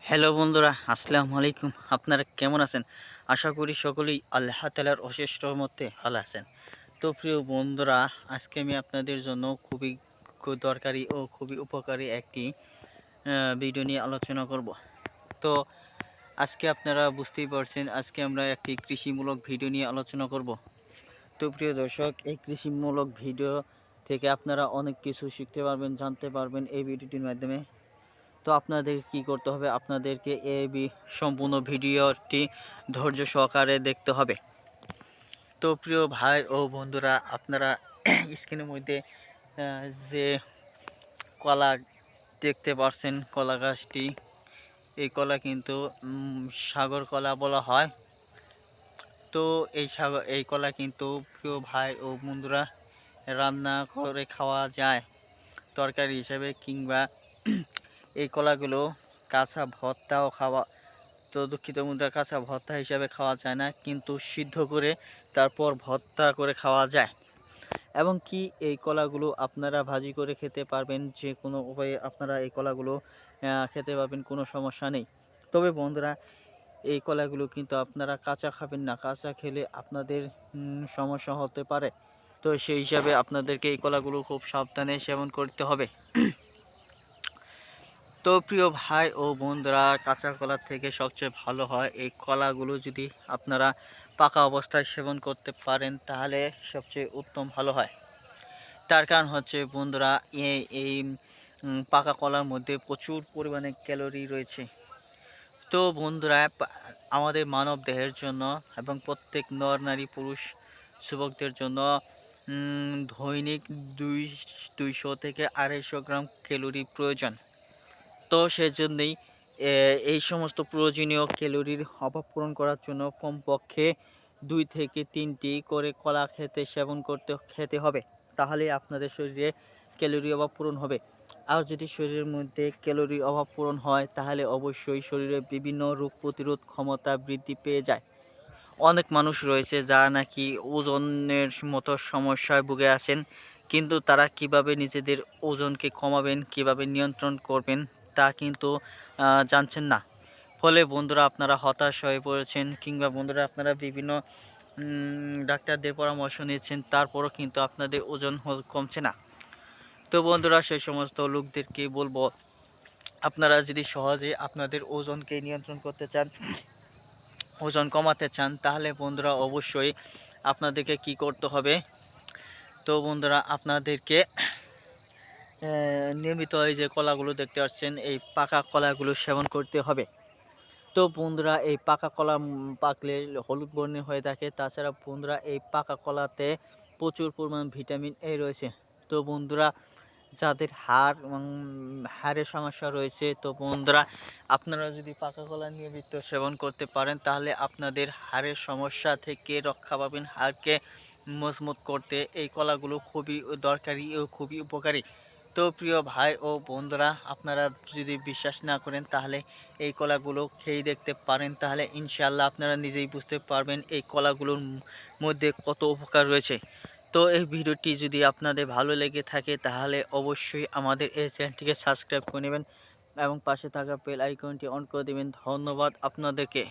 Hello বন্ধুরা, আসসালামু আলাইকুম। আপনারা কেমন আছেন? আশা করি সকলেই আল্লাহ তাআলার অশেষ রহমতে ভালো আছেন। তো প্রিয় বন্ধুরা, আজকে আমি আপনাদের জন্য খুবই দরকারি ও খুবই উপকারী একটি ভিডিও নিয়ে আলোচনা করব। তো আজকে আপনারা বুঝতেই পারছেন, আজকে আমরা একটি কৃষিমূলক ভিডিও নিয়ে আলোচনা করব। তো প্রিয় দর্শক, এই কৃষিমূলক ভিডিও থেকে আপনারা অনেক কিছু শিখতে পারবেন, জানতে পারবেন এই ভিডিওটির মাধ্যমে। তো আপনাদের কি করতে হবে? আপনাদেরকে এই সম্পূর্ণ ভিডিওটি ধৈর্য সহকারে দেখতে হবে। তো প্রিয় ভাই ও বন্ধুরা, আপনারা স্ক্রিনের মধ্যে যে কলা দেখতে পাচ্ছেন, কলা গাছটি, এই কলা কিন্তু সাগর কলা বলা হয়। তো এই কলা কিন্তু প্রিয় ভাই ও বন্ধুরা রান্না করে খাওয়া যায় তরকারি হিসেবে, কিংবা এই কলাগুলো কাঁচা ভর্তাও খাওয়া, তো দুঃখিত বন্ধুরা, কাঁচা ভর্তা হিসাবে খাওয়া যায় না, কিন্তু সিদ্ধ করে তারপর ভর্তা করে খাওয়া যায়। এবং কি এই কলাগুলো আপনারা ভাজি করে খেতে পারবেন, যে কোনো উপায়ে আপনারা এই কলাগুলো খেতে পারবেন, কোনো সমস্যা নেই। তবে বন্ধুরা, এই কলাগুলো কিন্তু আপনারা কাঁচা খাবেন না, কাঁচা খেলে আপনাদের সমস্যা হতে পারে। তো সেই হিসাবে আপনাদেরকে এই কলাগুলো খুব সাবধানে সেবন করতে হবে। তো প্রিয় ভাই ও বন্ধুরা, কাঁচা কলার থেকে সবচেয়ে ভালো হয় এই কলাগুলো যদি আপনারা পাকা অবস্থায় সেবন করতে পারেন, তাহলে সবচেয়ে উত্তম ভালো হয়। তার কারণ হচ্ছে বন্ধুরা, এই পাকা কলার মধ্যে প্রচুর পরিমাণে ক্যালোরি রয়েছে। তো বন্ধুরা, আমাদের মানব দেহের জন্য এবং প্রত্যেক নর নারী পুরুষ যুবকদের জন্য দৈনিক 200 থেকে 250 গ্রাম ক্যালোরি প্রয়োজন। তো সেজন্যই এই সমস্ত প্রয়োজনীয় ক্যালোরির অভাব পূরণ করার জন্য কমপক্ষে 2 থেকে 3টি করে কলা সেবন খেতে হবে। তাহলে আপনাদের শরীরে ক্যালোরি অভাব পূরণ হবে। আর যদি শরীরের মধ্যে ক্যালোরির অভাব পূরণ হয়, তাহলে অবশ্যই শরীরে বিভিন্ন রোগ প্রতিরোধ ক্ষমতা বৃদ্ধি পেয়ে যায়। অনেক মানুষ রয়েছে যারা নাকি ওজনের মতো সমস্যায় ভুগে আছেন, কিন্তু তারা কিভাবে নিজেদের ওজনকে কমাবেন, কিভাবে নিয়ন্ত্রণ করবেন, তা কিন্তু জানছেন না। ফলে বন্ধুরা, আপনারা হতাশ হয়ে পড়েছেন, কিংবা বন্ধুরা আপনারা বিভিন্ন ডাক্তারদের পরামর্শ নিচ্ছেন, তারপরও কিন্তু আপনাদের ওজন কমছে না। তো বন্ধুরা, সেই সমস্ত লোকদেরকে বলবো, আপনারা যদি সহজে আপনাদের ওজনকে নিয়ন্ত্রণ করতে চান, ওজন কমাতে চান, তাহলে বন্ধুরা অবশ্যই আপনাদেরকে কি করতে হবে? তো বন্ধুরা, আপনাদেরকে নিয়মিত এই যে কলাগুলো দেখতে পাচ্ছেন, এই পাকা কলাগুলো সেবন করতে হবে। তো বন্ধুরা, এই পাকা কলা পাকলে হলুদ বর্ণের হয়ে থাকে। তাছাড়া বন্ধুরা, এই পাকা কলাতে প্রচুর পরিমাণ ভিটামিন এ রয়েছে। তো বন্ধুরা, যাদের হাড়ের সমস্যা রয়েছে, তো বন্ধুরা আপনারা যদি পাকা কলা নিয়মিত সেবন করতে পারেন, তাহলে আপনাদের হাড়ের সমস্যা থেকে রক্ষা পাবেন। হাড়কে মজবুত করতে এই কলাগুলো খুবই দরকারি ও খুবই উপকারী। তো প্রিয় ভাই ও বন্ধুরা, আপনারা যদি বিশ্বাস না করেন, তাহলে এই কলাগুলো খেয়ে দেখতে পারেন, তাহলে ইনশাআল্লাহ আপনারা নিজেই বুঝতে পারবেন এই কলাগুলোর মধ্যে কত উপকার রয়েছে। তো এই ভিডিওটি যদি আপনাদের ভালো লেগে থাকে, তাহলে অবশ্যই আমাদের এই চ্যানেলটিকে সাবস্ক্রাইব করে নেবেন এবং পাশে থাকা বেল আইকনটি অন করে দেবেন। ধন্যবাদ আপনাদেরকে।